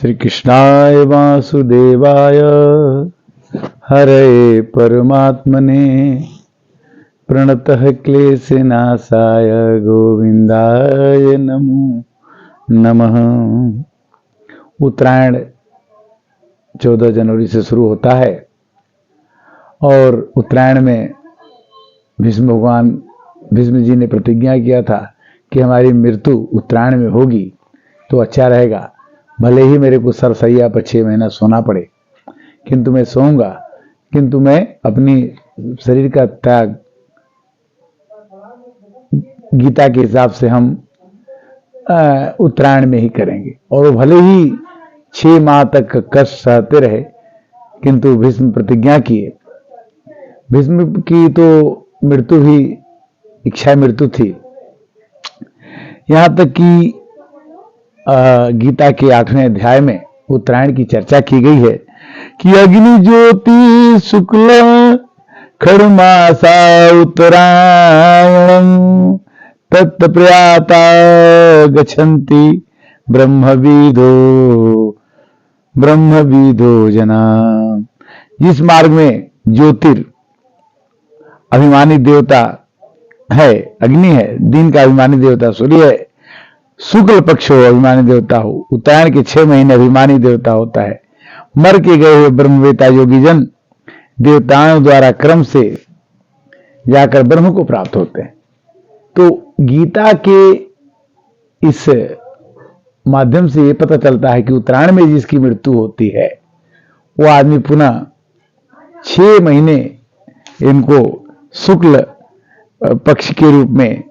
श्री कृष्णाय वासुदेवाय हरे परमात्मने प्रणतः क्लेशनाशाय गोविंदाय नमो नमः। उत्तरायण 14 जनवरी से शुरू होता है और उत्तरायण में भीष्म जी ने प्रतिज्ञा किया था कि हमारी मृत्यु उत्तरायण में होगी तो अच्छा रहेगा, भले ही मेरे को सरसैया पर 6 महीना सोना पड़े, किंतु मैं सोऊंगा, किंतु मैं अपनी शरीर का त्याग गीता के हिसाब से हम उत्तरायण में ही करेंगे। और भले ही 6 माह तक कष्ट सहते रहे, किंतु भीष्म प्रतिज्ञा किए। भीष्म की तो मृत्यु भी इच्छा मृत्यु थी, यहां तक कि गीता के 8वें अध्याय में उत्तरायण की चर्चा की गई है कि अग्नि ज्योति शुक्ल खड़मासा उत्तरायणं तत्प्रयाता गच्छन्ति ब्रह्मविदो जना। जिस मार्ग में ज्योतिर अभिमानी देवता है, अग्नि है, दिन का अभिमानी देवता सूर्य है, शुक्ल पक्ष हो अभिमानी देवता हो, उत्तरायण के 6 महीने अभिमानी देवता होता है। मर के गए हुए ब्रह्मवेता योगीजन देवताओं द्वारा क्रम से जाकर ब्रह्म को प्राप्त होते हैं। तो गीता के इस माध्यम से ये पता चलता है कि उत्तरायण में जिसकी मृत्यु होती है वो आदमी पुनः 6 महीने इनको शुक्ल पक्ष के रूप में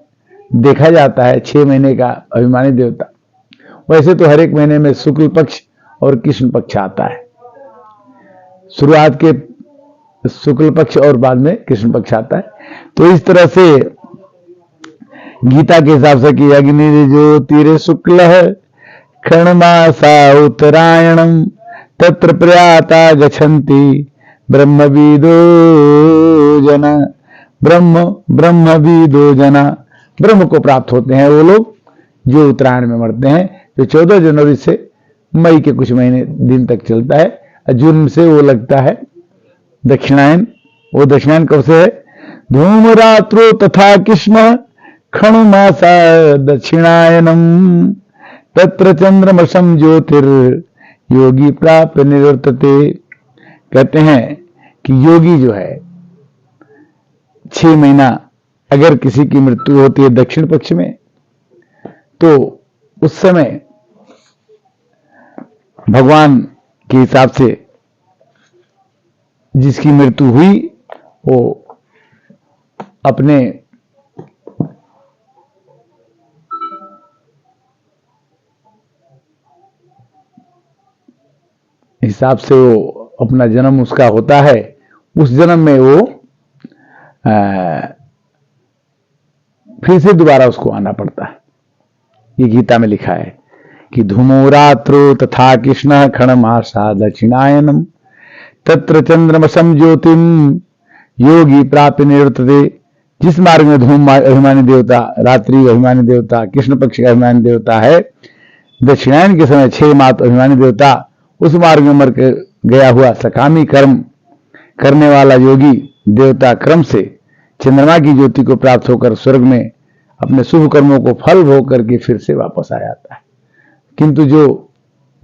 देखा जाता है। 6 महीने का अभिमानी देवता। वैसे तो हर एक महीने में शुक्ल पक्ष और कृष्ण पक्ष आता है, शुरुआत के शुक्ल पक्ष और बाद में कृष्ण पक्ष आता है। तो इस तरह से गीता के हिसाब से कि अग्नि ज्योतिर शुक्ल खण्डमासा उत्तरायणम तत्र प्रयाता गच्छन्ति ब्रह्मविदो जना। ब्रह्मविदो जना, ब्रह्म को प्राप्त होते हैं वो लोग जो उत्तरायण में मरते हैं, जो 14 जनवरी से मई के कुछ महीने दिन तक चलता है। जून से वो लगता है दक्षिणायन। वो दक्षिणायन कब से है? धूमरात्रो तथा कृष्ण खणुमासा दक्षिणायनम तत्र चंद्रमसम ज्योतिर योगी प्राप्त निवर्तते। कहते हैं कि योगी जो है 6 महीना अगर किसी की मृत्यु होती है दक्षिण पक्ष में, तो उस समय भगवान के हिसाब से जिसकी मृत्यु हुई वो अपने हिसाब से वो अपना जन्म उसका होता है, उस जन्म में वो फिर से दोबारा उसको आना पड़ता है। ये गीता में लिखा है कि धूमो रात्रो तथा कृष्ण खणमासा दक्षिणायनम तत्र चंद्रमसम ज्योतिम योगी प्राप्त निवर्तते। जिस मार्ग में धूम अभिमानी देवता, रात्रि अभिमानी देवता, कृष्ण पक्ष का अभिमानी देवता है, दक्षिणायन के समय 6 माह अभिमानी देवता, उस मार्ग में मर के गया हुआ सकामी कर्म करने वाला योगी देवता क्रम से चंद्रमा की ज्योति को प्राप्त होकर स्वर्ग में अपने शुभ कर्मों को फल भोग करके फिर से वापस आ जाता है। किंतु जो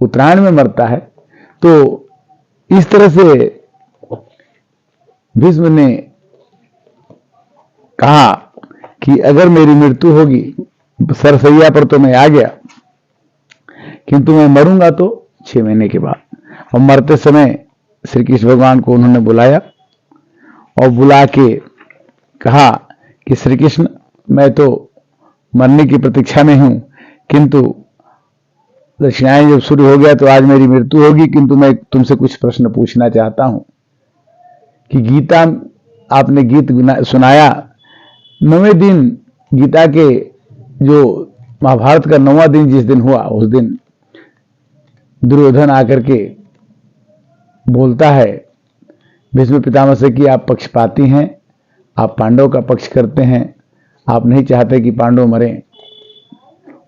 उत्तरायण में मरता है, तो इस तरह से भीष्म ने कहा कि अगर मेरी मृत्यु होगी सरसैया पर तो मैं आ गया, किंतु मैं मरूंगा तो 6 महीने के बाद। और मरते समय श्री कृष्ण भगवान को उन्होंने बुलाया और बुला के कहा कि श्री कृष्ण, मैं तो मरने की प्रतीक्षा में हूं, किंतु दक्षिणायन जब शुरू हो गया तो आज मेरी मृत्यु होगी, किंतु मैं तुमसे कुछ प्रश्न पूछना चाहता हूं कि गीता आपने गीत सुनाया, 9वें दिन गीता के जो महाभारत का 9वां दिन जिस दिन हुआ, उस दिन दुर्योधन आकर के बोलता है भीष्म पितामह से कि आप पक्षपाती हैं, आप पांडव का पक्ष करते हैं, आप नहीं चाहते कि पांडव मरें।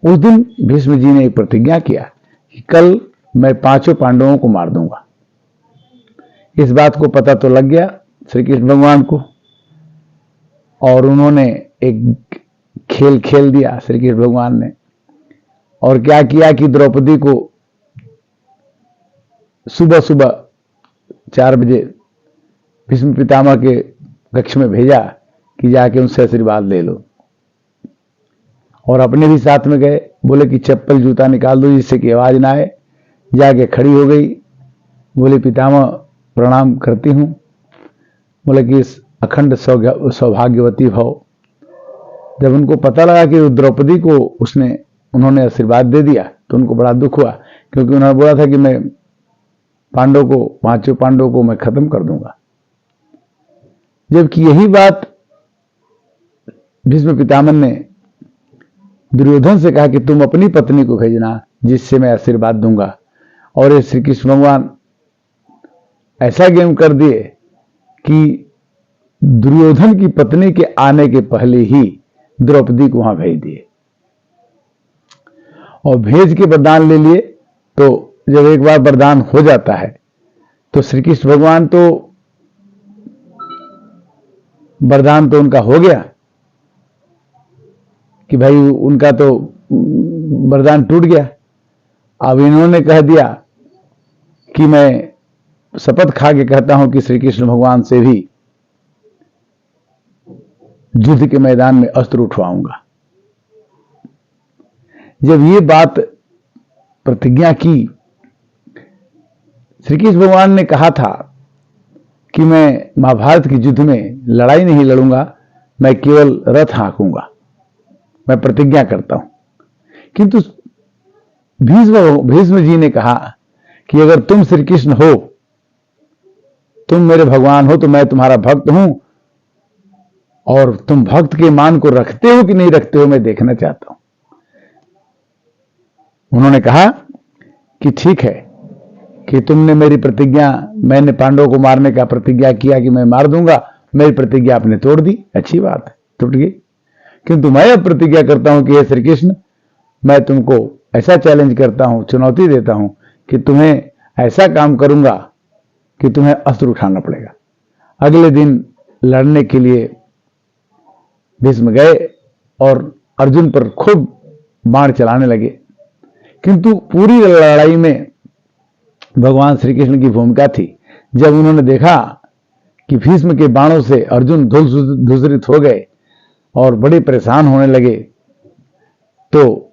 उस दिन भीष्म जी ने एक प्रतिज्ञा किया कि कल मैं 5 पांडवों को मार दूंगा। इस बात को पता तो लग गया श्री कृष्ण भगवान को, और उन्होंने एक खेल खेल दिया श्री कृष्ण भगवान ने। और क्या किया कि द्रौपदी को सुबह सुबह 4 बजे भीष्म पितामह के कक्ष में भेजा कि जाके उनसे आशीर्वाद ले लो, और अपने भी साथ में गए। बोले कि चप्पल जूता निकाल दो जिससे कि आवाज ना आए। जाके खड़ी हो गई, बोले पितामह प्रणाम करती हूं। बोले कि इस अखंड सौभाग्यवती भव। जब उनको पता लगा कि द्रौपदी को उन्होंने आशीर्वाद दे दिया तो उनको बड़ा दुख हुआ, क्योंकि उन्होंने बोला था कि मैं 5 पांडवों को मैं खत्म कर दूंगा। जबकि यही बात भीष्म पितामह ने दुर्योधन से कहा कि तुम अपनी पत्नी को भेजना जिससे मैं आशीर्वाद दूंगा, और ये श्री कृष्ण भगवान ऐसा गेम कर दिए कि दुर्योधन की पत्नी के आने के पहले ही द्रौपदी को वहां भेज दिए, और भेज के वरदान ले लिए। तो जब एक बार वरदान हो जाता है तो श्री कृष्ण भगवान तो वरदान तो उनका हो गया कि भाई उनका तो वरदान टूट गया। अब इन्होंने कह दिया कि मैं शपथ खा के कहता हूं कि श्री कृष्ण भगवान से भी युद्ध के मैदान में अस्त्र उठवाऊंगा। जब ये बात प्रतिज्ञा की, श्री कृष्ण भगवान ने कहा था कि मैं महाभारत के युद्ध में लड़ाई नहीं लड़ूंगा, मैं केवल रथ हाँकूंगा, मैं प्रतिज्ञा करता हूं। किंतु भीष्म जी ने कहा कि अगर तुम श्री कृष्ण हो, तुम मेरे भगवान हो, तो मैं तुम्हारा भक्त हूं, और तुम भक्त के मान को रखते हो कि नहीं रखते हो मैं देखना चाहता हूं। उन्होंने कहा कि ठीक है कि तुमने मेरी प्रतिज्ञा, मैंने पांडवों को मारने का प्रतिज्ञा किया कि मैं मार दूंगा, मेरी प्रतिज्ञा आपने तोड़ दी, अच्छी बात है, टूट गई। किंतु मैं अब प्रतिज्ञा करता हूं कि हे श्री कृष्ण, मैं तुमको ऐसा चैलेंज करता हूं, चुनौती देता हूं कि तुम्हें ऐसा काम करूंगा कि तुम्हें अस्त्र उठाना पड़ेगा। अगले दिन लड़ने के लिए भीष्म गए और अर्जुन पर खूब बाण चलाने लगे। किंतु पूरी लड़ाई में भगवान श्री कृष्ण की भूमिका थी। जब उन्होंने देखा कि भीष्म के बाणों से अर्जुन धूसरित हो गए और बड़े परेशान होने लगे, तो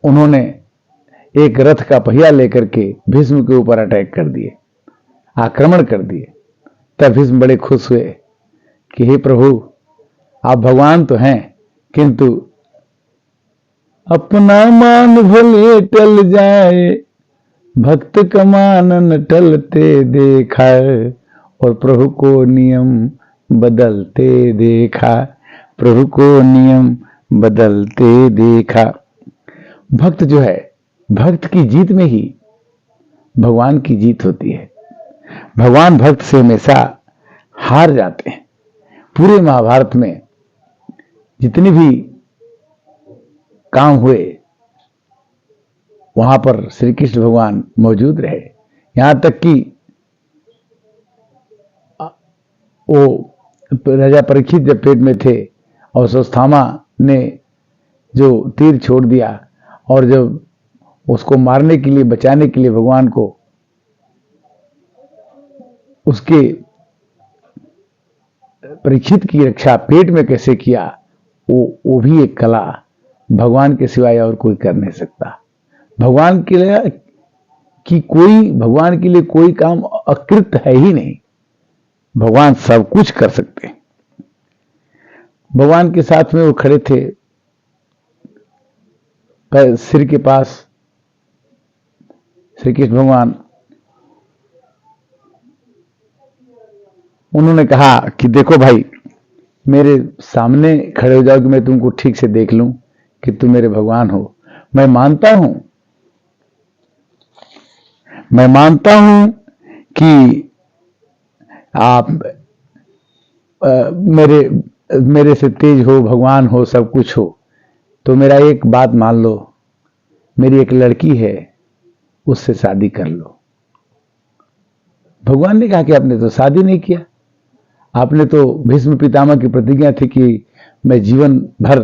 उन्होंने एक रथ का पहिया लेकर के भीष्म के ऊपर अटैक कर दिए, आक्रमण कर दिए। तब भीष्म बड़े खुश हुए कि हे प्रभु, आप भगवान तो हैं, किंतु अपना मान भले टल जाए, भक्त का मान न टलते देखा, और प्रभु को नियम बदलते देखा, प्रभु को नियम बदलते देखा। भक्त जो है, भक्त की जीत में ही भगवान की जीत होती है। भगवान भक्त से हमेशा हार जाते हैं। पूरे महाभारत में जितने भी काम हुए वहां पर श्री कृष्ण भगवान मौजूद रहे। यहां तक कि वो राजा परीक्षित जब पेट में थे और अश्वत्थामा ने जो तीर छोड़ दिया, और जब उसको मारने के लिए, बचाने के लिए भगवान को उसके परीक्षित की रक्षा पेट में कैसे किया, वो भी एक कला भगवान के सिवाय और कोई कर नहीं सकता। भगवान के लिए कोई काम अकृत है ही नहीं। भगवान सब कुछ कर सकते हैं। भगवान के साथ में वो खड़े थे, सिर के पास श्री कृष्ण भगवान। उन्होंने कहा कि देखो भाई, मेरे सामने खड़े हो जाओ कि मैं तुमको ठीक से देख लूं कि तुम मेरे भगवान हो। मैं मानता हूं कि आप मेरे से तेज हो, भगवान हो, सब कुछ हो, तो मेरा एक बात मान लो, मेरी एक लड़की है उससे शादी कर लो। भगवान ने कहा कि आपने तो शादी नहीं किया, आपने तो भीष्म पितामह की प्रतिज्ञा थी कि मैं जीवन भर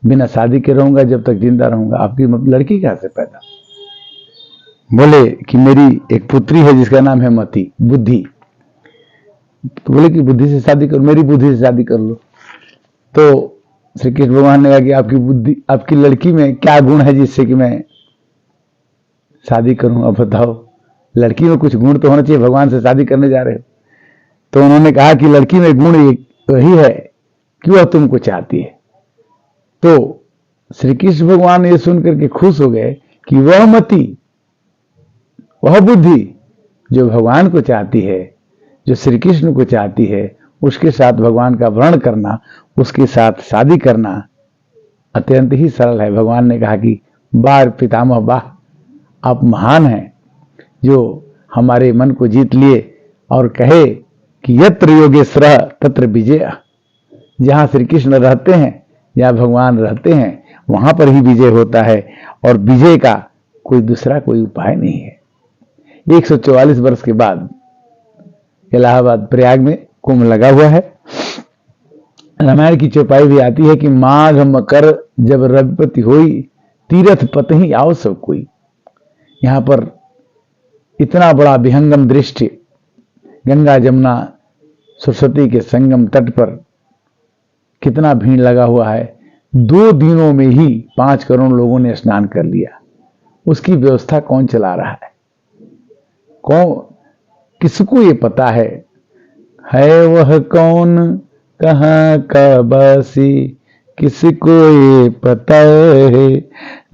बिना शादी के रहूंगा जब तक जिंदा रहूंगा, आपकी लड़की कहां से पैदा? बोले कि मेरी एक पुत्री है जिसका नाम है मति, बुद्धि। तो बोले कि बुद्धि से शादी करो, मेरी बुद्धि से शादी कर लो। तो श्री कृष्ण भगवान ने कहा कि आपकी बुद्धि, आपकी लड़की में क्या गुण है जिससे कि मैं शादी करूं? अब बताओ, लड़की में कुछ गुण तो होना चाहिए, भगवान से शादी करने जा रहे हो। तो उन्होंने कहा कि लड़की में गुण यही है कि वह तुमको चाहती है। तो श्री कृष्ण भगवान ये सुनकर के खुश हो गए कि वह मति, वह बुद्धि जो भगवान को चाहती है, जो श्री कृष्ण को चाहती है, उसके साथ भगवान का वर्ण करना, उसके साथ शादी करना अत्यंत ही सरल है। भगवान ने कहा कि वाह पितामह वाह, आप महान हैं जो हमारे मन को जीत लिए और कहे कि यत्र योगेश्वर तत्र विजय। जहां श्री कृष्ण रहते हैं, जहां भगवान रहते हैं, वहां पर ही विजय होता है और विजय का कोई दूसरा कोई उपाय नहीं है। 144 वर्ष के बाद इलाहाबाद प्रयाग में कुंभ लगा हुआ है। रामायण की चौपाई भी आती है कि माघ मकर जब रविपति होई, तीर्थ पतहि आओ सब कोई। यहां पर इतना बड़ा विहंगम दृश्य, गंगा जमुना सरस्वती के संगम तट पर कितना भीड़ लगा हुआ है। 2 दिनों में ही 5 करोड़ लोगों ने स्नान कर लिया। उसकी व्यवस्था कौन चला रहा है? कौन, किसको ये पता है वह कौन, कहां का बासी, किसको ये पता है?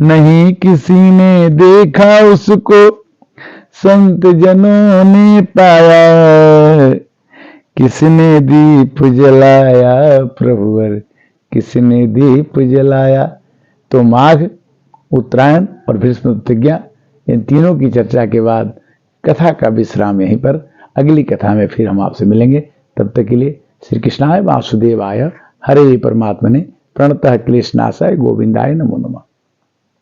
नहीं किसी ने देखा उसको, संत जनों ने पाया। किसने दीप जलाया प्रभुवर, किसने दीप जलाया। तो माघ, उत्तरायण और भीष्म प्रतिज्ञा, इन तीनों की चर्चा के बाद कथा का विश्राम यहीं पर। अगली कथा में फिर हम आपसे मिलेंगे। तब तक के लिए श्री कृष्णाय वासुदेवाय हरे परमात्मने प्रणतः क्लेशनाशाय गोविंदाय नमो नमः।